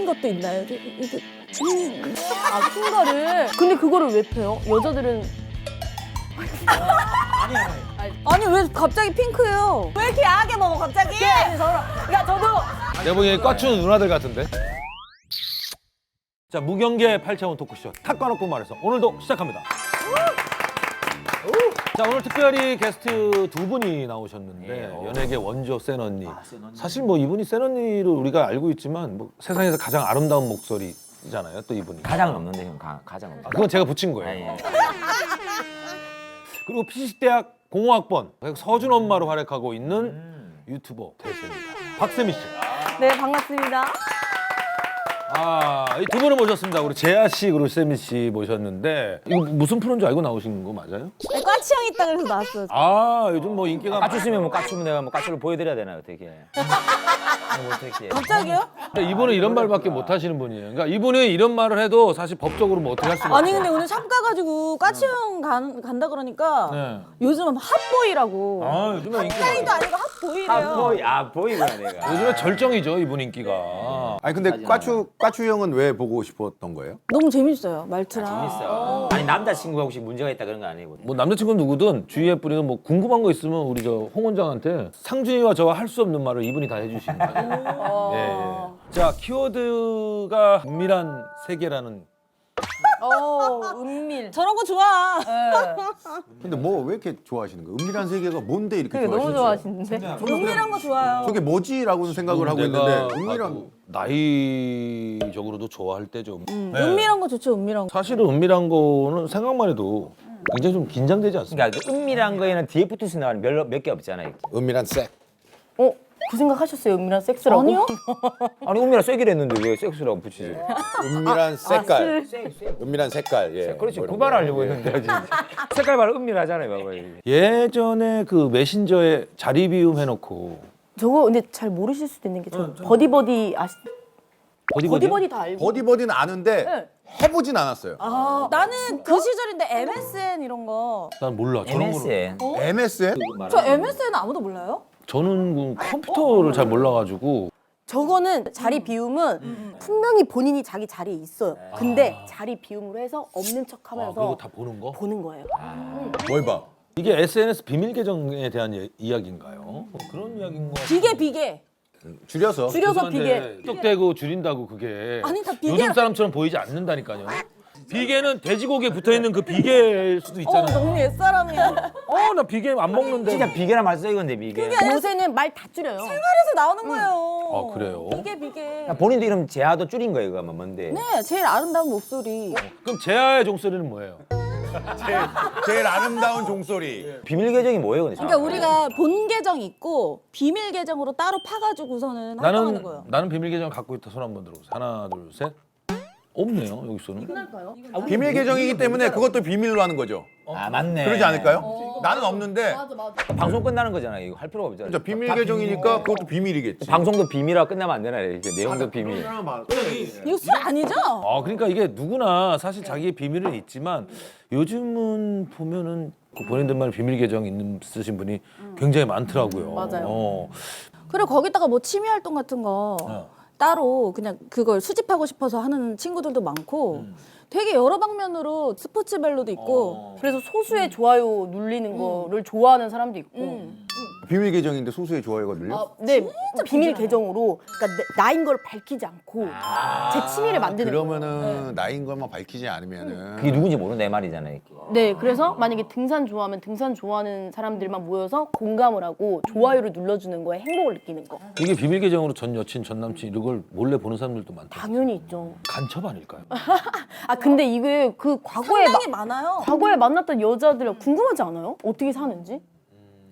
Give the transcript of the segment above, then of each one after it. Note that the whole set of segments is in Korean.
것도 있나요? 이게 큰 거를. 근데 그거를 왜 펴요? 여자들은 아니 왜 갑자기 핑크예요? 왜 이렇게 야하게 먹어 갑자기? 그러니까 저도 내가 보기엔 꽈추는 누나들 같은데. 자, 무경계 8차원 토크쇼 탁 까놓고 말해서 오늘도 시작합니다. 자, 오늘 특별히 게스트 두 분이 나오셨는데 연예계 원조 센 언니. 사실 뭐 이분이 센 언니를 우리가 알고 있지만 뭐 세상에서 가장 아름다운 목소리잖아요. 또 이분이. 가장 없는데 형 가장 없는데. 그건 제가 붙인 거예요. 예. 그리고 피시대학 공학번 서준 엄마로 활약하고 있는 유튜버 대세입니다. 박세미 씨. 네 반갑습니다. 이 두 분을 모셨습니다. 우리 재하 씨 그리고 세미 씨 모셨는데 이거 무슨 프로인 줄 알고 나오신 거 맞아요? 네, 까치형 있다 그래서 나왔어요. 요즘 뭐 인기가 까추 쓰면 뭐 까추면 내가 뭐 까추를 보여드려야 되나 어떻게? 뭐 어떻게? 갑자기요? 이분은 이런 말밖에 못 하시는 분이에요. 그러니까 이분은 이런 말을 해도 사실 법적으로 뭐 어떻게 할 수가 아니 없어요. 근데 오늘 샵 가가지고 까치형 간다 그러니까 네. 요즘 핫보이라고. 요즘에 인기가 핫보이도 아니고 핫보이래요. 보이구나 내가. 요즘에 절정이죠 이분 인기가. 아니 근데 까추 형은 왜 보고 싶었던 거예요? 너무 재밌어요 말투랑. 재밌어. 아니 남자친구가 혹시 문제가 있다 그런 거 아니고? 뭐 남자친구 누구든 주위에 뿌리는 뭐 궁금한 거 있으면 우리 저 홍 원장한테 상준이와 저와 할 수 없는 말을 이분이 다 해주시는 거예요. 예. 자, 키워드가 은밀한 세계라는. 은밀. 저런 거 좋아. 근데 뭐 왜 이렇게 좋아하시는 거예요? 은밀한 세계가 뭔데 이렇게 너무 좋아하시는 좋아하시는데. 은밀한 거 좋아요. 저게 뭐지라고는 생각을 하고 내가 있는데 은밀한 봐도 나이적으로도 좋아할 때죠. 네. 은밀한 거 좋죠 은밀한 거. 사실은 은밀한 거는 생각만 해도 굉장히 좀 긴장되지 않습니까? 그러니까 그 은밀한 거에는 뒤에 붙을 수 나가는 몇 개 없잖아요. 은밀한 색. 그 생각하셨어요 은밀한 섹스라고? 아니요. 아니 은밀한 쐐기를 했는데 왜 섹스라고 붙이지? 은밀한 색깔. 은밀한 색깔. 예. 그렇지 뭐 이런 구발하려고 거. 했는데 아직. 색깔 바로 은밀하잖아요, 봐봐. 예전에 그 메신저에 자리 비움 해놓고 저거 근데 잘 모르실 수도 있는 게 저 버디버디 버디버디 다 알고. 버디버디는 아는데 네. 해보진 않았어요. 나는 그 시절인데 MSN 이런 거. 난 몰라. 저런 거를. MSN. MSN? 저 MSN 아무도 몰라요? 저는 그 컴퓨터를 잘 몰라가지고 저거는 자리 비움은 분명히 본인이 자기 자리에 있어요. 근데 자리 비움으로 해서 없는 척하면서 그리고 다 보는 거? 보는 거예요. 뭘 봐? 이게 SNS 비밀 계정에 대한 이야기인가요? 뭐 그런 이야기인 거 비계. 줄여서. 줄여서 비계. 떡대고 줄인다고 그게 아니, 다 비계. 요즘 사람처럼 보이지 않는다니까요. 비계는 돼지고기에 붙어있는 그 비계일 수도 있잖아요. 너무 옛사람이야. 나 비계 안 먹는데. 진짜 비계란 말 쓰이건데 비계. 요새는 말 다 줄여요. 생활에서 나오는 거예요. 그래요? 비계. 본인도 이름 재하도 줄인 거예요, 그거 뭔데? 네, 제일 아름다운 목소리. 그럼 재하의 종소리는 뭐예요? 제일 아름다운 종소리. 비밀 계정이 뭐예요, 근데? 그러니까 우리가 본 계정 있고 비밀 계정으로 따로 파가지고서는 활동하는 거예요. 나는 비밀 계정 갖고 있다. 손 한번 들어보세요. 하나, 둘, 셋. 없네요, 여기서는. 비밀 계정이기 때문에 그것도 비밀로 하는 거죠. 아 맞네. 그러지 않을까요? 나는 없는데 방송 끝나는 거잖아. 이거 할 필요가 없잖아. 진짜 비밀 계정이니까 그것도 비밀이겠지. 방송도 비밀하고 끝나면 안 되나 이렇게 내용도 비밀. 뉴스 아니죠? 그러니까 이게 누구나 사실 자기의 비밀은 있지만 요즘은 보면은 그 본인들만의 비밀 계정 쓰신 분이 굉장히 많더라고요. 맞아요. 그리고 거기다가 뭐 취미 활동 같은 거 따로 그냥 그걸 수집하고 싶어서 하는 친구들도 많고 되게 여러 방면으로 스포츠별로도 있고 그래서 소수의 좋아요 눌리는 거를 좋아하는 사람도 있고 비밀 계정인데 소수의 좋아요가 눌려? 네, 비밀 계정으로 그러니까 나인 걸 밝히지 않고 제 취미를 만드는 거예요. 그러면은 나인 것만 밝히지 않으면은 그게 누군지 모르는 내 말이잖아요. 네, 그래서 만약에 등산 좋아하면 등산 좋아하는 사람들만 모여서 공감을 하고 좋아요를 눌러주는 거에 행복을 느끼는 거. 이게 비밀 계정으로 전 여친, 전 남친 이걸 몰래 보는 사람들도 많다. 당연히 있죠. 간첩 아닐까요? 근데 이게 그 상당히 많아요. 과거에 만났던 여자들 궁금하지 않아요? 어떻게 사는지?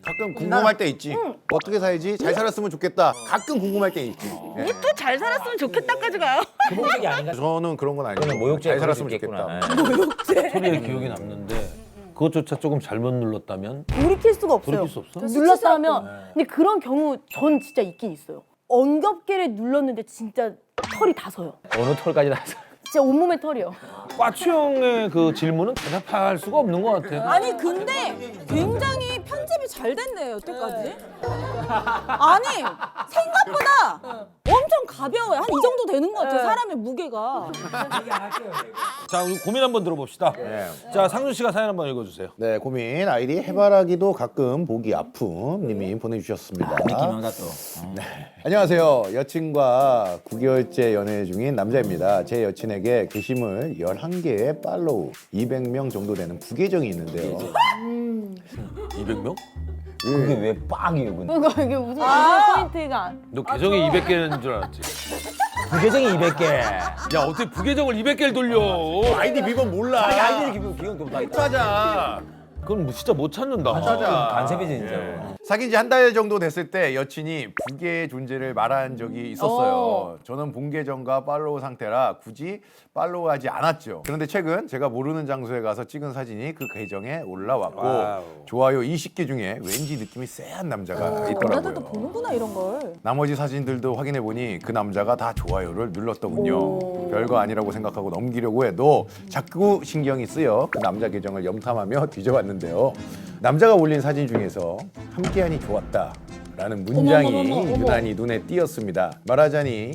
가끔 궁금할 때 있지. 어떻게 살지? 잘 살았으면 좋겠다. 가끔 궁금할 때 있지. 예. 또 잘 살았으면 좋겠다까지 가요. 기본적이 아닌가? 저는 그런 건 아니고 그러면 모욕죄 잘 살았으면 있겠구나. 좋겠다. 소리에 기억이 남는데 그것조차 조금 잘못 눌렀다면 돌이킬 수가 없어요. 돌이킬 수 없어? 눌렀다 하면 근데 그런 경우 전 진짜 있긴 있어요. 엉겹개를 눌렀는데 진짜 털이 다 서요. 어느 털까지 나서. 진짜 온몸에 털이요. 꽈추형의 그 질문은 대답할 수가 없는 것 같아요. 아니 근데 굉장히 편집이 잘 됐네요 여태까지. 아니 생각보다 엄청 가벼워요. 한 이 정도 되는 것 같아요. 사람의 무게가. 자, 우리 고민 한번 들어봅시다. 자, 상준 씨가 사연 한번 읽어주세요. 네, 고민 아이디 해바라기도 가끔 보기 아픔 님이 보내주셨습니다. 미키망가 또. 안녕하세요. 여친과 9개월째 연애 중인 남자입니다. 제 여친에게 게시물 11개의 팔로우 200명 정도 되는 부계정이 있는데요. 200명? 그게 왜 빡이에요, 근데? 그러니까 이게 무슨 포인트가 너 계정이 200개인 줄 알았지? 부계정이 200개. 야, 어떻게 부계정을 200개를 돌려? 아이디 비번 몰라. 아이들이 기분 좀 다 찾아. 그건 뭐 진짜 못 찾는다. 찾아. 간섭이지, 진짜로. 사귄 지 한 달 정도 됐을 때 여친이 부계의 존재를 말한 적이 있었어요. 저는 본 계정과 팔로우 상태라 굳이 팔로우하지 않았죠. 그런데 최근 제가 모르는 장소에 가서 찍은 사진이 그 계정에 올라왔고 와우. 좋아요 20개 중에 왠지 느낌이 쎄한 남자가 남자들도 있더라고요. 보는구나 이런 걸. 나머지 사진들도 확인해 보니 그 남자가 다 좋아요를 눌렀더군요. 별거 아니라고 생각하고 넘기려고 해도 자꾸 신경이 쓰여 그 남자 계정을 염탐하며 뒤져봤는데요. 남자가 올린 사진 중에서 함께하니 좋았다 라는 문장이 어머. 유난히 눈에 띄었습니다. 말하자니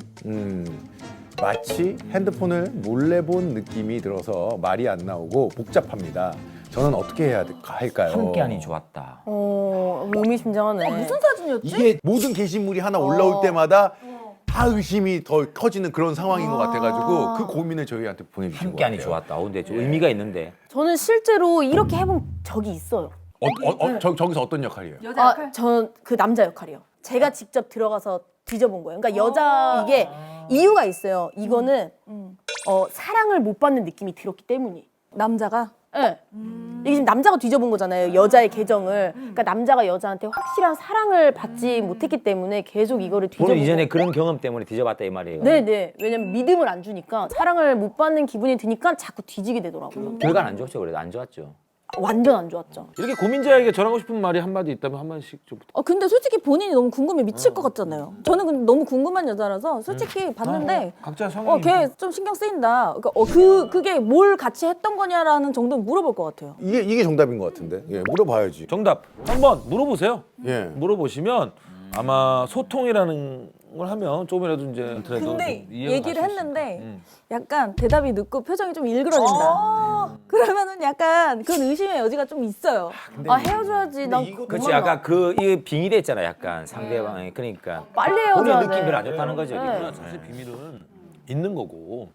마치 핸드폰을 몰래 본 느낌이 들어서 말이 안 나오고 복잡합니다. 저는 어떻게 해야 할까요? 함께하니 좋았다. 의미심장하네. 무슨 사진이었지? 이게 모든 게시물이 하나 올라올 때마다 다 의심이 더 커지는 그런 상황인 것 같아가지고 그 고민을 저희한테 보내주신 것 함께하니 같아요. 좋았다. 근데 좀 의미가 있는데. 저는 실제로 이렇게 해본 적이 있어요. 저기서 어떤 역할이에요? 저는 그 남자 역할이요. 제가 직접 들어가서 뒤져본 거예요. 그러니까 여자 이게 이유가 있어요. 이거는 사랑을 못 받는 느낌이 들었기 때문이. 남자가 네. 이게 지금 남자가 뒤져본 거잖아요. 여자의 계정을. 그러니까 남자가 여자한테 확실한 사랑을 받지 못했기 때문에 계속 이거를 저는 뒤져보고. 이전에 그런 경험 때문에 뒤져봤다 이 말이에요. 네네. 왜냐면 믿음을 안 주니까 사랑을 못 받는 기분이 드니까 자꾸 뒤지게 되더라고요. 결과는 안 좋았죠, 그래도 안 좋았죠. 완전 안 좋았죠. 이렇게 고민자에게 전하고 싶은 말이 한마디 있다면 한마디씩 좀 부탁. 근데 솔직히 본인이 너무 궁금해 미칠 것 같잖아요. 저는 근데 너무 궁금한 여자라서 솔직히 봤는데 각자 성향이 걔 좀 신경 쓰인다. 그러니까 그게 뭘 같이 했던 거냐라는 정도는 물어볼 것 같아요. 이게 정답인 것 같은데. 예, 물어봐야지. 정답 한번 물어보세요. 예. 물어보시면 아마 소통이라는 걸 하면 조금이라도 이제 인터넷으로 근데 좀 이해가 얘기를 갈수 했는데 있으니까. 약간 대답이 늦고 표정이 좀 일그러진다. 그러면은 약간 그건 의심의 여지가 좀 있어요. 헤어져야지. 난 그렇지, 약간 이 빙의돼 있잖아, 약간 상대방이. 그러니까 빨리 본인 헤어져야 돼. 느낌이 별로 안 좋다는 거죠. 네. 사실 비밀은 있는 거고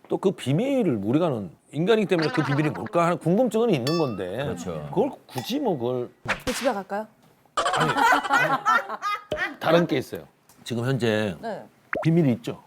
또 그 비밀을 우리가는 인간이기 때문에 그 비밀이 뭘까 하는 궁금증은 있는 건데 그렇죠. 그걸 굳이 뭐 그걸 집에 갈까요? 다른 게 있어요. 지금 현재 네. 비밀이 있죠.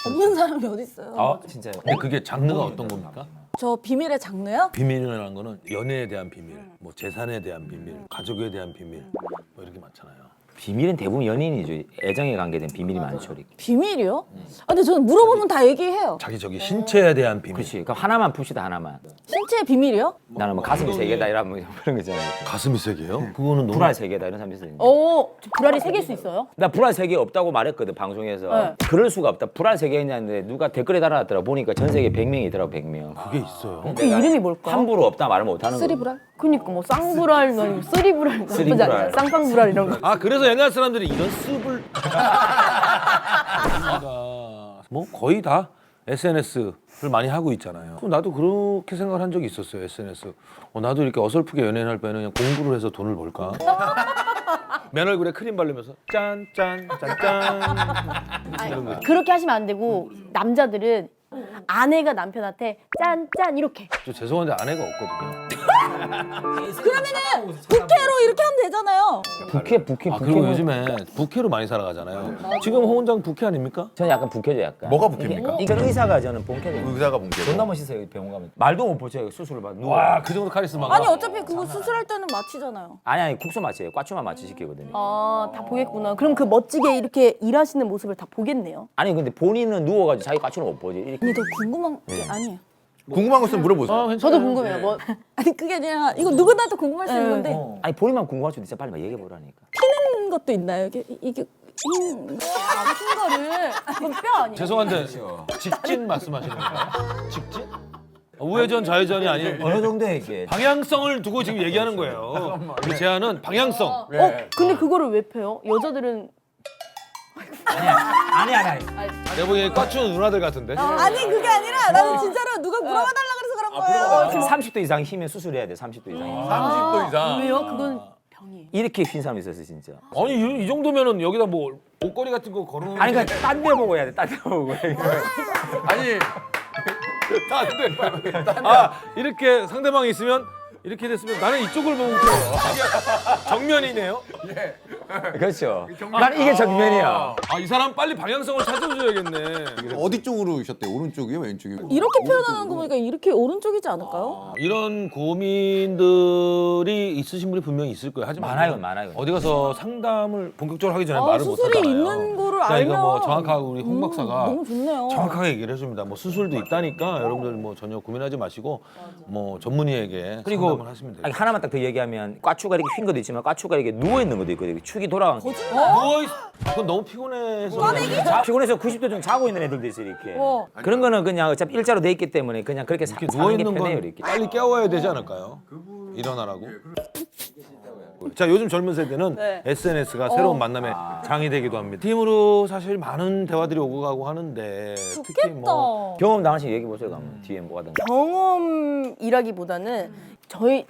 없는 사람이 어디 있어요? 아, 진짜요? 근데 그게 장르가 어떤 겁니까? 저 비밀의 장르요? 비밀이라는 거는 연애에 대한 비밀, 뭐 재산에 대한 비밀, 가족에 대한 비밀, 뭐 이렇게 많잖아요. 비밀은 대부분 연인이죠. 애정에 관계된 비밀이 많죠. 이렇게. 비밀이요? 근데 저는 물어보면 다 얘기해요. 자기 저기 신체에 대한 비밀. 그렇지. 그럼 하나만 풉시다, 하나만. 신체의 비밀이요? 나는 뭐 가슴이 세 개다 이런 그런 거 있잖아요. 가슴이 세 개요? 그거는 너무 불알 세 개다 이런 사람이 있어요. 저 불알이 새길 수 있어요? 나 불알 세 개 없다고 말했거든, 방송에서. 네. 그럴 수가 없다. 불알 세 개 있냐는데 누가 댓글에 달아놨더라. 보니까 전 세계 100명이더라고, 100명. 그게 있어요. 그 이름이 뭘까? 함부로 없다 말을 못 하는 거. 쓰리브랄? 그니까 뭐 쌍불알, 뭐 쓰리불알, 쓰리불알. 쌍쌍불알 이런 거. 아 그래서 옛날 사람들이 이런 습을 뭐 거의 다 SNS를 많이 하고 있잖아요. 그럼 나도 그렇게 생각을 한 적이 있었어요. SNS. 나도 이렇게 어설프게 연예인 할 바에는 그냥 공부를 해서 돈을 벌까. 맨 얼굴에 크림 바르면서 짠짠짠짠. 그렇게 하시면 안 되고 남자들은 아내가 남편한테 짠짠 이렇게. 저 죄송한데 아내가 없거든요. 그러면은 부캐로 이렇게 하면 되잖아요. 부캐. 그리고 요즘에 부캐로 많이 살아가잖아요. 지금 홍원장 부캐 아닙니까? 저는 약간 부캐죠, 약간. 뭐가 부캐입니까? 이건 의사가 저는 본캐죠. 의사가 본캐고. 존나 멋있어요, 병원 가면. 말도 못 붙여요, 수술을 받. 누워. 와, 그 정도 카리스마가. 아니 어차피 그거 수술할 때는 마취잖아요. 아니 국소 마취예요. 꽈추만 마취 시키거든요. 다 보겠구나. 그럼 그 멋지게 이렇게 일하시는 모습을 다 보겠네요. 아니 근데 본인은 누워가지고 자기 꽈추를 못 보지. 이렇게. 아니 더 궁금한 게 아니에요. 궁금한 거 있으면 물어보세요. 괜찮아요. 저도 궁금해요. 뭐 아니 그게 아니라 이거 누구나도 궁금할 수 있는 건데 아니 본인만 궁금할 수도 있어. 빨리 막 얘기해 보라니까. 피는 것도 있나요? 이게 아픈 거를 그건 뼈 아니에요? 죄송한데 직진 말씀하시는 건가요? 직진? 우회전 좌회전이 아닌 어느 정도의 이게 방향성을 두고 지금 얘기하는 거예요. 우리 제안은 방향성. 근데 그거를 왜 펴요? 여자들은 아니야. 내가 보기엔 꽈추는 누나들 같은데. 아니 그게 아니라 나는 진짜로 누가 물어봐 달라 그래서 그런 거예요. 지금 30도 이상 휘면 수술해야 돼. 30도 이상. 30도 이상. 왜요? 그건 병이에요. 이렇게 휜 사람이 있었어 진짜. 아니 이 정도면은 여기다 뭐 옷걸이 같은 거 걸어놓는. 아니 그러니까 딴 데 보고 해야 돼. 딴 데 보고. 아니 아 이렇게 상대방이 있으면 이렇게 됐으면 나는 이쪽을 보고 있어요. 정면이네요. 그렇죠. 난 이게 정면이야. 아 이 사람 빨리 방향성을 찾아줘야겠네. 어디 쪽으로 오셨대요? 오른쪽이요, 왼쪽이요? 이렇게 표현하는 거 보니까 이렇게 오른쪽이지 않을까요? 이런 고민들이 있으신 분이 분명히 있을 거예요. 하지만 많아요. 어디 가서 상담을 본격적으로 하기 전에 말을 못 수술이 하잖아요. 있는 거를 그러니까 알면 이거 뭐 정확하게 우리 홍 박사가 너무 좋네요. 정확하게 얘기를 해줍니다. 뭐 수술도 있다니까 여러분들 뭐 전혀 고민하지 마시고 뭐 전문의에게 그리고 상담을 하시면 돼요. 아니, 하나만 딱 더 얘기하면 꽈추가 이렇게 휜 것도 있지만 꽈추가 이렇게 누워 있는 것도 있거든요. 축이 돌아간 거. 누워 있. 그건 너무 피곤해서. 피곤해서 90도 좀 자고 있는 애들도 있어 이렇게. 어. 그런 거는 그냥 어차피 일자로 돼 있기 때문에 그냥 그렇게 이렇게 사는 누워 게 있는 편해요 건 이렇게. 빨리 깨워야 되지 않을까요? 일어나라고. 자 요즘 젊은 세대는 네. SNS가 새로운 만남의 장이 되기도 합니다. 팀으로 사실 많은 대화들이 오고 가고 하는데 특히 뭐 경험 당하신 얘기 보세요. 그러면 뒤에 뭐 하든. 경험이라기보다는 저희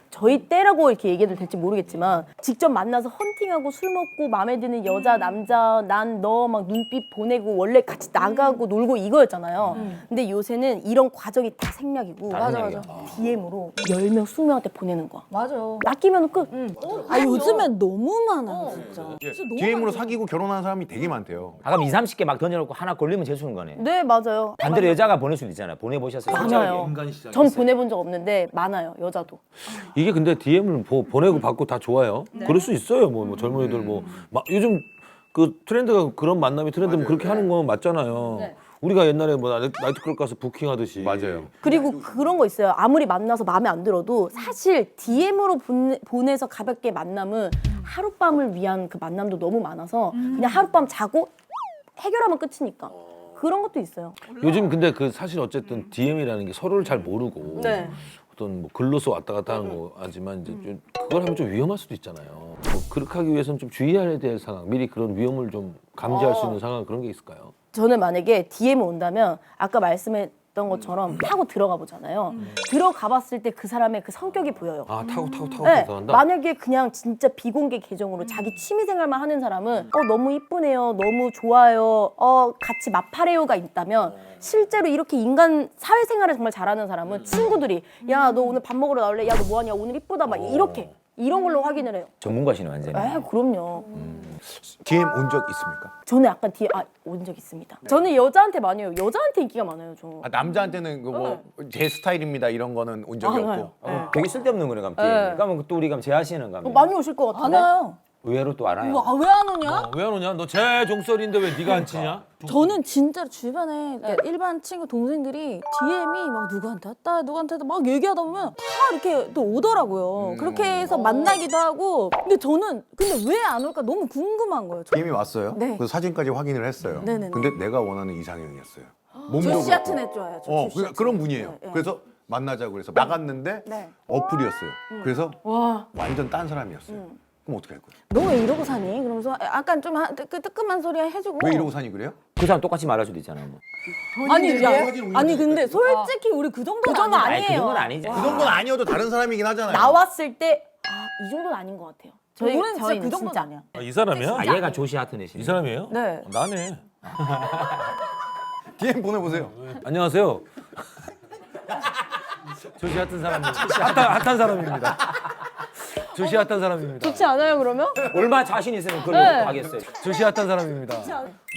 때라고 이렇게 얘기해도 될지 모르겠지만 직접 만나서 헌팅하고 술 먹고 마음에 드는 여자 남자 난 너 막 눈빛 보내고 원래 같이 나가고 놀고 이거였잖아요. 근데 요새는 이런 과정이 다 생략이고 생략이야. DM으로 10명 20명한테 보내는 거야. 맞아. 낚이면 끝. 아 요즘엔 너무 많아 진짜. 진짜 너무 DM으로 많아. 사귀고 결혼하는 사람이 되게 많대요. 아 그럼 20, 30개 막 던져놓고 하나 걸리면 재수는 거네. 네 맞아요. 반대로 여자가 보낼 수도 있잖아요. 보내보셨어요? 많아요. 인간 시장. 전 보내본 적 없는데 많아요 여자도. 이게 근데 DM을 보내고 받고 다 좋아요. 그럴 수 있어요. 뭐 젊은이들 뭐 요즘 그 트렌드가 그런 만남이 트렌드면 그렇게 하는 건 맞잖아요. 우리가 옛날에 뭐 나이트클럽 가서 부킹하듯이. 맞아요. 그리고 그런 거 있어요. 아무리 만나서 마음에 안 들어도 사실 DM으로 보내서 가볍게 만남은 하룻밤을 위한 그 만남도 너무 많아서 그냥 하룻밤 자고 해결하면 끝이니까. 그런 것도 있어요. 요즘 근데 그 사실 어쨌든 DM이라는 게 서로를 잘 모르고 네. 어떤 뭐 글로서 왔다 갔다 하는 거 하지만 이제 좀 그걸 하면 좀 위험할 수도 있잖아요. 뭐 그렇게 하기 위해서는 좀 주의해야 될 상황, 미리 그런 위험을 좀 감지할 수 있는 상황 그런 게 있을까요? 저는 만약에 DM이 온다면 아까 말씀했던 것처럼 타고 들어가 보잖아요. 들어가 봤을 때 그 사람의 그 성격이 보여요. 아 타고 네, 들어간다. 만약에 그냥 진짜 비공개 계정으로 자기 취미 생활만 하는 사람은 너무 이쁘네요, 너무 좋아요, 같이 마파레오가 있다면 실제로 이렇게 인간 사회생활을 정말 잘하는 사람은 친구들이 야 너 오늘 밥 먹으러 나올래? 야 너 뭐하냐? 오늘 이쁘다 막 이렇게 이런 걸로 확인을 해요. 전문가시네 완전히. 그럼요. DM 온 적 있습니까? 저는 약간 온 적 있습니다. 저는 여자한테 많이 해요. 여자한테 인기가 많아요, 저. 아, 남자한테는 그 뭐 제 스타일입니다 이런 거는 온 적이 많아요. 없고. 되게 쓸데없는 거네 감기. 그러면 또 우리 또 씨는 가면 많이 오실 것 안 같은데. 와요. 의외로 또 알아요. 왜 안 오냐? 왜 안 오냐? 너 제 종설인데 왜 네가 안 치냐? 저는 진짜 주변에 그러니까 일반 친구 동생들이 DM이 막 누구한테 왔다 누구한테 왔다 막 얘기하다 보면 다 이렇게 또 오더라고요. 그렇게 해서 만나기도 하고. 근데 저는 왜 안 올까 너무 궁금한 거예요. DM이 왔어요. 네. 그래서 사진까지 확인을 했어요. 네네네. 근데 내가 원하는 이상형이었어요. 몸도 저 그렇고. 시아트넷 좋아요. 저 그러니까 시아트넷. 그런 분이에요. 네, 네. 그래서 만나자고 그래서 나갔는데 네. 어플이었어요. 그래서 와. 완전 딴 사람이었어요. 그럼 어떻게 할 거예요? 너 왜 이러고 사니? 그러면서 약간 좀 뜨끔한 소리 해주고. 왜 이러고 사니 그래요? 그 사람 똑같이 말할 수도 있잖아요. 뭐. 아니 근데 솔직히 우리 그 정도는 정도 아니에요. 아니 그 정도는 아니지. 그 정도는 아니어도 다른 사람이긴 하잖아요. 나왔을 때 이 정도는 아닌 것 같아요. 우리는 진짜 저희는 그 정도는 진짜. 아니야. 이 사람이야? 아 얘가 조시 하트넷이네. 이 사람이에요? 네. 나네. DM 보내보세요. 안녕하세요. 조시 핫한 사람입니다. 핫한 사람입니다. 조시 핫한 사람입니다. 좋지 않아요, 그러면? 얼마나 자신 있으면 그걸 네. 하겠어요. 조시 핫한 사람입니다.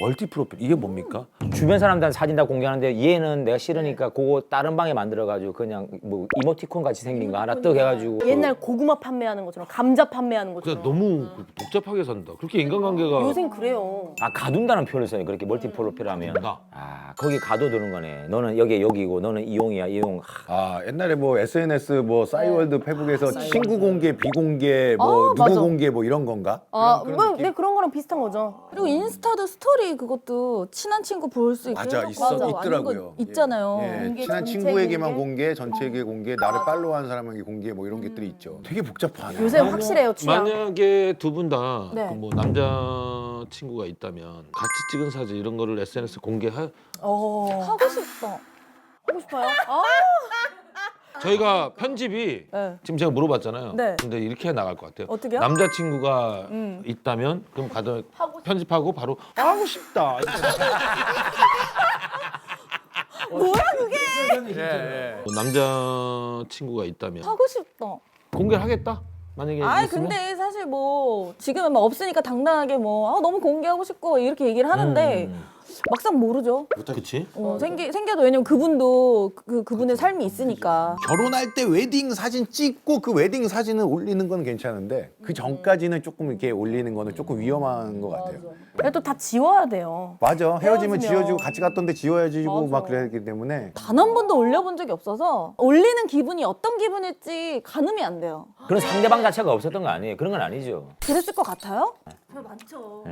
멀티 프로필 이게 뭡니까? 주변 사람들한테 사진 다 공개하는데 얘는 내가 싫으니까 그거 다른 방에 만들어가지고 그냥 뭐 이모티콘 같이 생긴 거 하나 떡 해가지고 옛날 고구마 판매하는 것처럼 감자 판매하는 것처럼. 진짜 너무 복잡하게 산다. 그렇게 인간관계가 요새는 그래요. 가둔다는 표현을 써요. 그렇게 멀티 프로필 하면 나. 거기 가둬두는 거네. 너는 여기고 너는 이용이야 이용. 아 옛날에 뭐 SNS 뭐 싸이월드 페북에서 친구 공개 비공개 뭐 누구 맞아. 공개 뭐 이런 건가? 네, 그런 거랑 비슷한 거죠. 그리고 인스타도 스토리 그것도 친한 친구 볼 수 있게 맞아 해놓고 아닌 있더라고요. 거 있잖아요. 예, 공개, 친한 전체 친구에게만 공개? 공개, 전체에게 공개, 나를 팔로우한 사람에게 공개 뭐 이런 것들이 있죠. 되게 복잡하네. 요새 확실해요, 취향. 만약에 두 분 다 네. 뭐 남자 남자친구가 있다면 같이 찍은 사진 이런 거를 SNS 공개할 하고 싶어. 하고 싶어요? 저희가 편집이 네. 지금 제가 물어봤잖아요. 네. 근데 이렇게 나갈 것 같아요. 어떻게요? 남자친구가 있다면 그럼 가서 편집하고 바로 하고 싶다. 뭐야 그게? 남자친구가 있다면 하고 싶다. 공개를 하겠다. 만약에 아니 있으면? 근데 사실 뭐 지금은 뭐 없으니까 당당하게 뭐 너무 공개하고 싶고 이렇게 얘기를 하는데 막상 모르죠. 그렇지. 생겨도 왜냐면 그분도 그분의 삶이 있으니까. 결혼할 때 웨딩 사진 찍고 그 웨딩 사진을 올리는 건 괜찮은데 그 전까지는 조금 이렇게 올리는 거는 조금 위험한 것 같아요. 그래도 다 지워야 돼요. 맞아. 헤어지면 헤어지면. 지워지고 같이 갔던데 지워야지고 맞아. 막 그래야 되기 때문에 단 한 번도 올려본 적이 없어서 올리는 기분이 어떤 기분일지 가늠이 안 돼요. 그런 상대방 자체가 없었던 거 아니에요? 그런 건 아니죠. 그랬을 것 같아요? 많죠.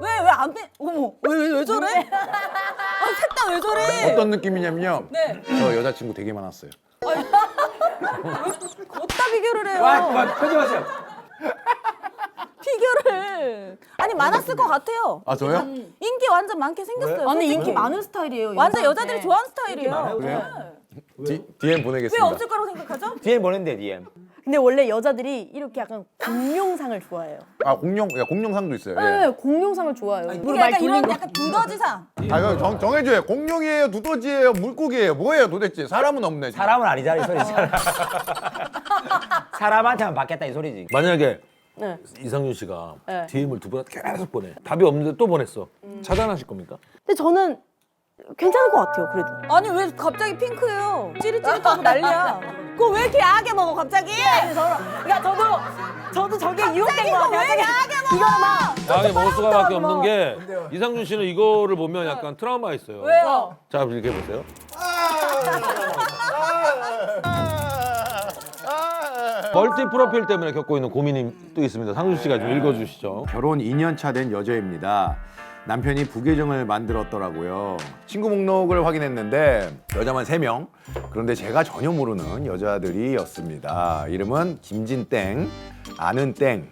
왜 안 돼? 어머 왜 저래? 색깔 왜 저래? 어떤 느낌이냐면요. 네. 저 여자친구 되게 많았어요. 어디다 비교를 해요? 편집하세요. 비교를 아니 많았을 것 같아요. 아 저요? 인기 완전 많게 생겼어요. 아니 솔직히. 인기 많은 스타일이에요. 완전 여자한테. 여자들이 좋아하는 스타일이에요. 그래요? 네. DM 왜 보내겠습니다. 없을 거라고 생각하죠? DM 보낸대 DM. 근데 원래 여자들이 이렇게 약간 공룡상을 좋아해요. 아 공룡상도 있어요. 예. 네, 공룡상을 좋아해요. 이게 약간 이런 약간 두더지상. 아 이거 정해줘요. 공룡이에요, 두더지예요, 물고기예요, 뭐예요 도대체? 사람은 없네. 지금. 사람은 아니잖아 이 소리잖아. 사람한테만 받겠다 이 소리지. 만약에 네. 이상준 씨가 네. DM을 두 분한테 계속 보내. 답이 없는데 또 보냈어. 차단하실 겁니까? 근데 저는 괜찮을 것 같아요. 그래도. 아니 왜 갑자기 핑크예요? 찌릿찌릿하고 난리야. 그거 왜 이렇게 야하게 먹어 갑자기? 그러니까 저도 저게 유혹된 것 같아요. 왜 이렇게 야하게 먹어? 이거 막 야하게 먹을 수가밖에 없는 뭐. 게 이상준 씨는 이거를 보면 약간 트라우마 있어요. 왜요? 자 이렇게 보세요. 멀티 프로필 때문에 겪고 있는 고민이 또 있습니다. 상준 씨가 좀 읽어주시죠. 결혼 2년 차 된 여자입니다. 남편이 부계정을 만들었더라고요. 친구 목록을 확인했는데 여자만 3명. 그런데 제가 전혀 모르는 여자들이었습니다. 이름은 김진땡, 아는땡,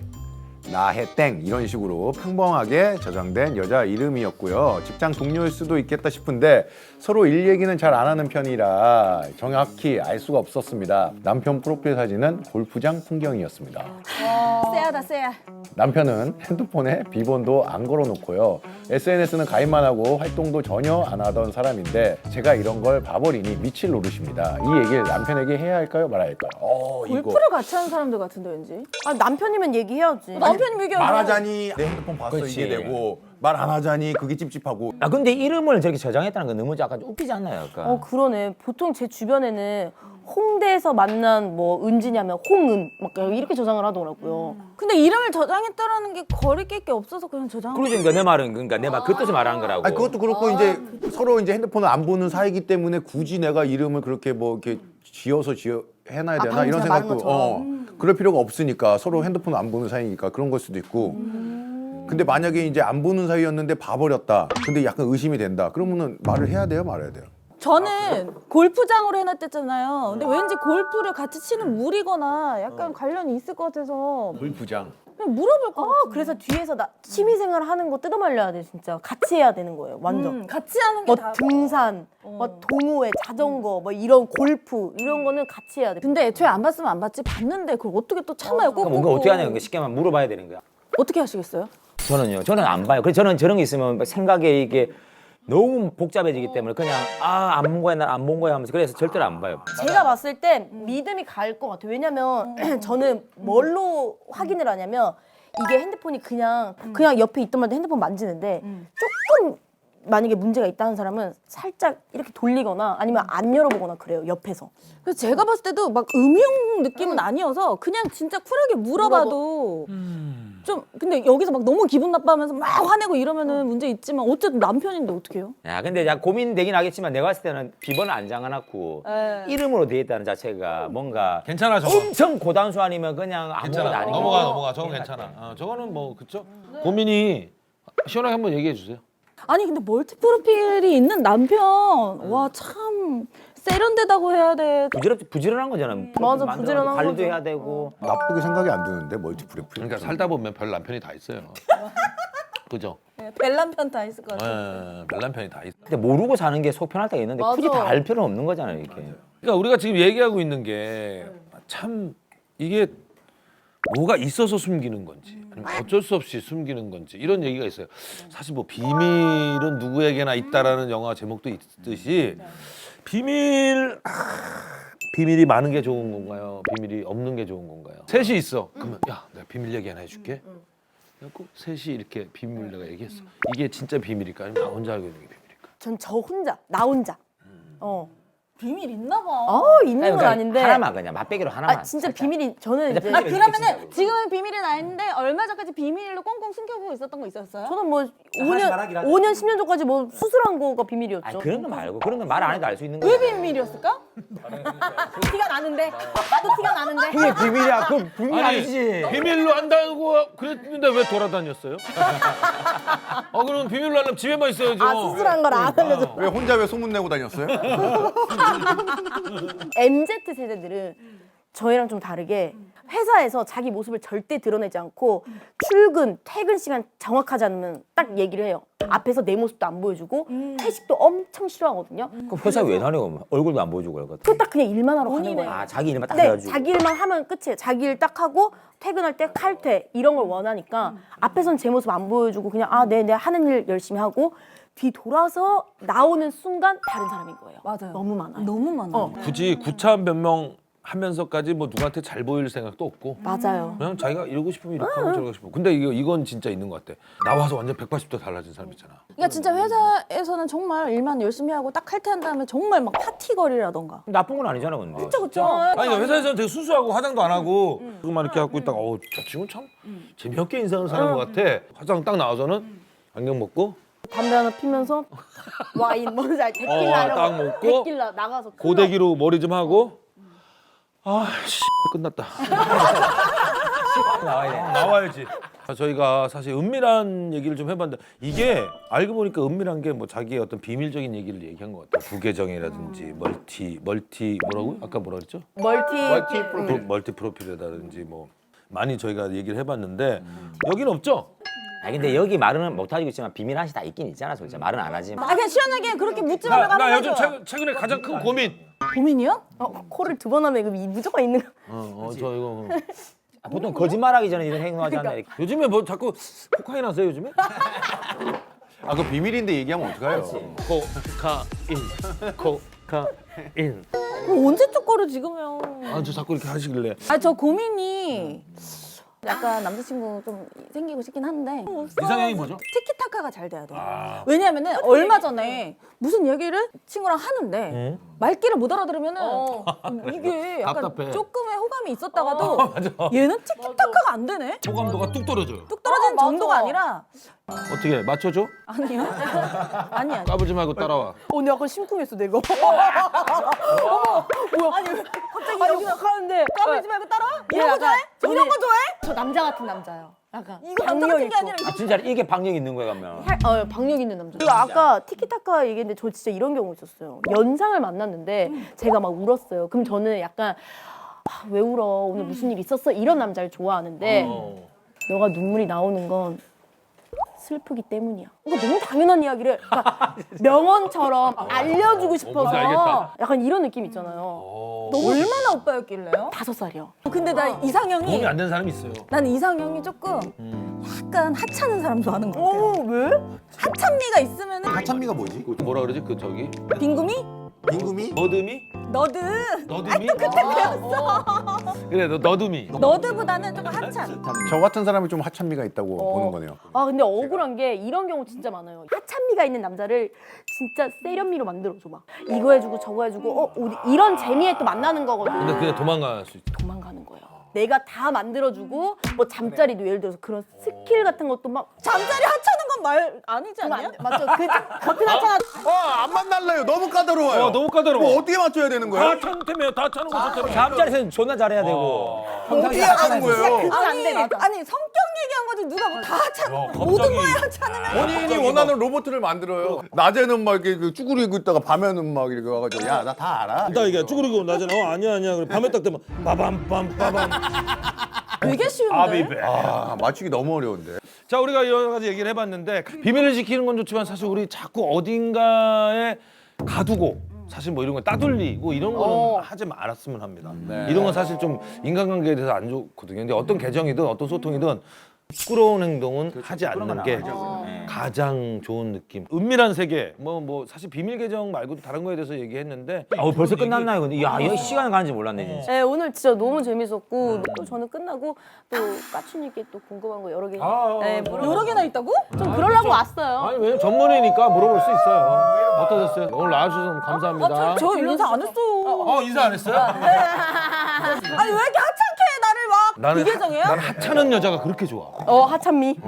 나해땡 이런 식으로 평범하게 저장된 여자 이름이었고요. 직장 동료일 수도 있겠다 싶은데 서로 일 얘기는 잘 안 하는 편이라 정확히 알 수가 없었습니다. 남편 프로필 사진은 골프장 풍경이었습니다. 쎄하다 쎄야. 남편은 핸드폰에 비번도 안 걸어놓고요. SNS는 가입만 하고 활동도 전혀 안 하던 사람인데 제가 이런 걸 봐버리니 미칠 노릇입니다. 이 얘기를 남편에게 해야 할까요? 말아야 할까요? 이거 골프를 같이 하는 사람들 같은데 왠지. 남편이면 얘기해야지. 남편이 얘기하고. 말하자니 내 핸드폰 봤어 그렇지. 이게 되고 말 안 하자니 그게 찝찝하고. 아 근데 이름을 저렇게 저장했다는 건 너무 약간 좀 웃기지 않나요? 약간. 그러네. 보통 제 주변에는 홍대에서 만난 뭐 은지냐면 홍은 막 이렇게 저장을 하더라고요. 근데 이름을 저장했다라는 게 거리낄 게 없어서 그냥 저장. 그러죠. 그러니까 내 말은 그러니까 내 말 그 뜻을 말하는 거라고. 아니 그것도 그렇고 이제 서로 이제 핸드폰을 안 보는 사이기 때문에 굳이 내가 이름을 그렇게 뭐 이렇게 지어서 해놔야 되나 방금 이런 제가 말한 생각도 것처럼. 그럴 필요가 없으니까 서로 핸드폰을 안 보는 사이니까 그런 걸 수도 있고. 근데 만약에 이제 안 보는 사이였는데 봐버렸다. 근데 약간 의심이 된다. 그러면은 말을 해야 돼요, 말아야 돼요. 저는 골프장으로 해놨댔잖아요. 근데 왠지 골프를 같이 치는 물이거나 약간 관련이 있을 것 같아서 골프장. 그냥 물어볼 것 같아요. 그래서 뒤에서 취미생활 하는 거 뜯어말려야 돼 진짜. 같이 해야 되는 거예요. 완전. 같이 하는 게 뭐 다. 등산, 뭐 동호회, 자전거, 뭐 이런 골프 이런 거는 같이 해야 돼. 근데 애초에 안 봤으면 안 봤지 봤는데 그걸 어떻게 또 참아요? 그러니까 꼭 뭔가 보고. 어떻게 하냐 그 쉽게 말하면 물어봐야 되는 거야. 어떻게 하시겠어요? 저는 안 봐요. 그래서 저는 저런 게 있으면 생각에 이게 너무 복잡해지기 때문에 그냥 안 본 거야 난 안 본 거야 하면서 그래서 절대로 안 봐요. 제가 봤을 땐 믿음이 갈 것 같아요. 왜냐면 저는 뭘로 확인을 하냐면 이게 핸드폰이 그냥 옆에 있던 말도 핸드폰 만지는데 조금 만약에 문제가 있다는 사람은 살짝 이렇게 돌리거나 아니면 안 열어보거나 그래요. 옆에서. 그래서 제가 봤을 때도 막 음용 느낌은 아니어서 그냥 진짜 쿨하게 물어봐도 좀 근데 여기서 막 너무 기분 나빠하면서 막 화내고 이러면은 문제 있지만 어쨌든 남편인데 어떡해요? 야 근데 야 고민되긴 하겠지만 내가 봤을 때는 비번을 안 장아놨고 이름으로 돼 있다는 자체가 뭔가 괜찮아 저거. 엄청 고단수 아니면 그냥 아무것도 괜찮아. 아닌 넘어가. 저건 괜찮아. 저거는 뭐 그쵸? 고민이 시원하게 한번 얘기해 주세요. 아니 근데 멀티 프로필이 있는 남편 와 참 세련되다고 해야 돼. 부지런한 거잖아. 맞아, 만들어서 부지런한 관리도 거죠. 해야 되고. 나쁘게 생각이 안 드는데 멀티프레프. 그러니까 살다 보면 별 남편이 다 있어요. 그죠? 벨남편 다 있을 것 같아. 별 남편이 다 있어. 근데 모르고 사는 게 속 편할 때가 있는데 굳이 맞아. 다 알 필요는 없는 거잖아요, 이렇게. 그러니까 우리가 지금 얘기하고 있는 게 참 이게 뭐가 있어서 숨기는 건지 아니면 어쩔 수 없이 숨기는 건지 이런 얘기가 있어요. 사실 뭐 비밀은 누구에게나 있다라는 영화 제목도 있듯이 비밀이 많은 게 좋은 건가요? 비밀이 없는 게 좋은 건가요? 셋이 있어. 그러면 야, 내가 비밀 얘기 하나 해줄게. 그래갖고 셋이 이렇게 비밀 내가 얘기했어. 이게 진짜 비밀일까? 아니면 나 혼자 알고 있는 게 비밀일까? 전 저 혼자, 나 혼자. 비밀 있나 봐. 있는 건 아닌데. 하나만 그냥 맛배기로 하나만. 아 진짜 살짝. 비밀이 저는 이제 비밀이 그러면은 있겠습니다. 지금은 비밀은 아닌데 얼마 전까지 비밀로 꽁꽁 숨겨보고 있었던 거 있었어요? 저는 뭐 말하긴 하죠. 5년 10년 전까지 뭐 수술한 거가 비밀이었죠. 아니 그런 거 말고 그런 건 말 안 해도 알 수 있는 거야. 왜 비밀이었을까? 티가 나는데 나도 티가 나는데. 그게 비밀이야. 그 비밀 아니지. 비밀로 한다고 그랬는데 왜 돌아다녔어요? 그럼 비밀로 하려면 집에만 있어야죠. 수술한 걸 안 알려줘. 왜 혼자 왜 소문 내고 다녔어요? MZ 세대들은 저희랑 좀 다르게 회사에서 자기 모습을 절대 드러내지 않고 출근, 퇴근 시간 정확하지 않으면 딱 얘기를 해요. 앞에서 내 모습도 안 보여주고 회식도 엄청 싫어하거든요. 그럼 회사 왜 다니고 얼굴도 안 보여주고 그럴 것 같아. 그 딱 그냥 일만 하러 가는 거예요. 아 자기 일만 딱 네, 해가지고. 자기 일만 하면 끝이에요. 자기 일 딱 하고 퇴근할 때 칼퇴 이런 걸 원하니까 앞에서는 제 모습 안 보여주고 그냥 네, 내가 하는 일 열심히 하고 뒤 돌아서 나오는 순간 다른 사람인 거예요. 맞아요. 너무 많아요. 너무 많아. 굳이 구차한 변명 하면서까지 뭐 누구한테 잘 보일 생각도 없고 맞아요. 그냥 자기가 이러고 싶으면 이렇게 하고 저러고 싶고 근데 이건 진짜 있는 것 같아. 나와서 완전 180도 달라진 사람 있잖아. 그러니까 진짜 회사에서는 정말 일만 열심히 하고 딱 칼퇴한 다음에 정말 막 파티거리라던가. 나쁜 건 아니잖아 근데. 그쵸. 아니 그러니까 회사에서는 되게 순수하고 화장도 안 하고 그만 이렇게 갖고 있다가 저 친구 참 재미없게 인생을 사는 것 같아. 화장 딱 나와서는 안경 먹고 담배 하나 피면서 와인 뭔지 알지? 데킬라 딱 이런 거. 먹고 데킬라 나가서 클럽. 고데기로 머리 좀 하고 끝났다. 나와야 돼. 나와야지. 저희가 사실 은밀한 얘기를 좀 해봤는데 이게 알고 보니까 은밀한 게 뭐 자기의 어떤 비밀적인 얘기를 얘기한 것 같아요. 부계정이라든지 멀티 뭐라고요? 아까 뭐라 그랬죠? 멀티 프로필이라든지 뭐 많이 저희가 얘기를 해봤는데 여기는 없죠? 아 근데 여기 말은 못 하고 있지만 비밀 하나씩 다 있긴 있잖아 솔직히 말은 안 하지만. 그냥 시원하게 그렇게 묻지 말라고 나 하는 요즘 거죠. 최근에 가장 큰 고민. 고민이요? 코를 2번 하면 이거 무조건 있는 거. 저 이거 보통 거짓말하기 전에 이런 행동하지 않나. 이렇게. 요즘에 뭐 자꾸 코카인 하세요 요즘에? 그 비밀인데 얘기하면 어떡해요? 코카인. 언제적 거를 지금요? 저 자꾸 이렇게 하시길래. 저 고민이 약간 남자친구 좀 생기고 싶긴 한데 이상형이 뭐죠? 티키타카가 잘 돼야 돼요. 왜냐면은 얼마 전에 무슨 얘기를 친구랑 하는데 말귀를 못 알아들으면은 이게 약간 답답해. 조금의 호감이 있었다가도 얘는 티키타카가 안 되네? 호감도가 뚝 떨어져요. 뚝 떨어지는 정도가 아니라 어떻게 맞춰줘? 아니요. 아니야. 까불지 말고 따라와. 오늘 약간 심쿵했어 내가. 뭐야? 아니 갑자기 여기 하는데 까불지 말고 따라와? 얘 이런 거 약간 좋아해? 이런 거 좋아해? 저 남자 같은 남자예요. 약간 이거 남자 같은 게 아니라 아 진짜 이게 방력 있는 거야 그러면. 박력 있는 남자. 그리고 아까 티키타카 얘기했는데 저 진짜 이런 경우 있었어요. 연상을 만났는데 제가 막 울었어요. 그럼 저는 약간 왜 울어? 오늘 무슨 일 있었어? 이런 남자를 좋아하는데 너가 눈물이 나오는 건 슬프기 때문이야. 이거 너무 당연한 이야기를 그러니까 명언처럼 알려주고 뭔지 싶어서 알겠다. 약간 이런 느낌 있잖아요. 너 얼마나 오빠였길래요? 5살이요. 근데 나 이상형이 도움이 안 되는 사람이 있어요. 나는 이상형이 조금 약간 하찮은 사람 좋아하는 거 같아요. 왜? 하찮미가 있으면은 하찬미가 뭐지? 뭐라 그러지? 그 저기 빈구미? 빙금이? 너드미? 너드. 너드미? 그때 배웠어. 그래 너드미. 너드보다는 조금 하찮. 저 같은 사람이 좀 하찬미가 있다고 보는 거네요. 아 근데 억울한 게 이런 경우 진짜 많아요. 하찮미가 있는 남자를 진짜 세련미로 만들어줘 막 이거 해주고 저거 해주고 우리 이런 재미에 또 만나는 거거든. 근데 그냥 도망갈 수 있지. 도망가는 거예요. 내가 다 만들어주고 뭐 잠자리도 예를 들어서 그런 스킬 같은 것도 막 잠자리 하찮은 건 말 아니지 않냐? 맞죠? 그 겉은 하찮아. 안 만날래요. 너무 까다로워요. 너무 까다로워. 뭐 어떻게 맞춰야 되는 거예요? 다 차는 때문에 다 차는 거 좋다며. 잠자리에서는 존나 잘해야 되고. 어떻게 하는 거예요? 그건 안 돼, 맞아. 아니 성격 얘기한 해가지고 누가 뭐 다 하찮 갑자기. 모든 거에 하찮으면 본인이 원하는 로봇을 만들어요. 낮에는 막 이렇게 쭈그리고 있다가 밤에는 막 이렇게 와가지고 야 나 다 알아. 딱 이게 쭈그리고 낮에는 아니야 그래 밤에 딱 되면 빠밤빰 되게 쉬운데. 아비베. 아 맞추기 너무 어려운데. 자, 우리가 여러 가지 얘기를 해봤는데 비밀을 지키는 건 좋지만 사실 우리 자꾸 어딘가에 가두고 사실 뭐 이런 거 따돌리고 이런 거는 하지 말았으면 합니다. 이런 건 사실 좀 인간관계에 대해서 안 좋거든요. 근데 어떤 계정이든 어떤 소통이든 부끄러운 행동은 하지 않는 게 가장 좋은 느낌. 은밀한 세계, 뭐 사실 비밀 계정 말고도 다른 거에 대해서 얘기했는데. 벌써 끝났나요? 근데 야, 이 시간 가는지 몰랐네 진짜. 네, 오늘 진짜 너무 재밌었고 또 저는 끝나고 또 까추님께 또 궁금한 거 여러 개 여러 개나 있다고? 좀 그러려고 왔어요. 아니 왜냐면 전문이니까 물어볼 수 있어요. 어떠셨어요? 오늘 나와주셔서 감사합니다. 저 인사 안 했어요. 인사 안 했어요? 아니 왜 이렇게 하찮게 나를 막 비계정해요? 난 하찮은 여자가 그렇게 좋아. 하찬미.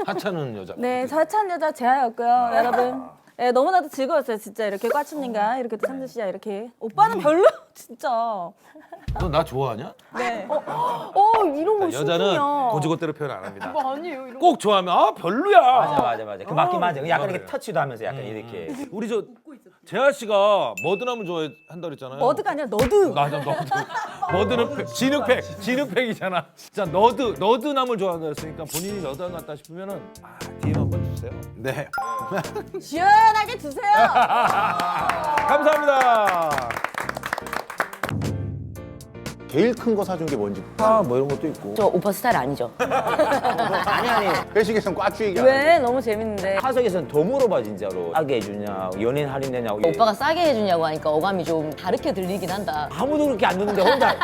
하찮은 여자. 네, 저 하찮은 여자 재하였고요, 여러분. 네, 너무나도 즐거웠어요, 진짜 이렇게 꽈추님과 이렇게 또 상준 씨야 이렇게. 오빠는 별로 진짜. 너 나 좋아하냐? 네. 이런 거 여자는 신기해요. 고지고대로 표현 안 합니다. 아니에요. 이런 꼭 좋아하면 별로야. 맞아. 그 맞긴 맞아. 약간 이렇게 터치도 하면서 약간 이렇게. 우리 저 재하 씨가 머드남을 좋아한다 그랬잖아요. 머드가 아니라 너드. 맞아, 너드. 머드는 진흙팩이잖아. 자, 너드남을 좋아한다 그랬으니까 본인이 너드남 같다 싶으면은 DM 한번 주세요. 네. 시원하게 주세요. 감사합니다. 제일 큰 거 사준 게 뭔지. 뭐 이런 것도 있고. 저 오빠 스타일 아니죠? 아니. 회식에선 꽈추 얘기. 왜? 너무 재밌는데. 화석에서는 더 물어봐 진짜로. 싸게 해주냐, 연예인 할인되냐고. 오빠가 싸게 해주냐고 하니까 어감이 좀 다르게 들리긴 한다. 아무도 그렇게 안 듣는데 혼자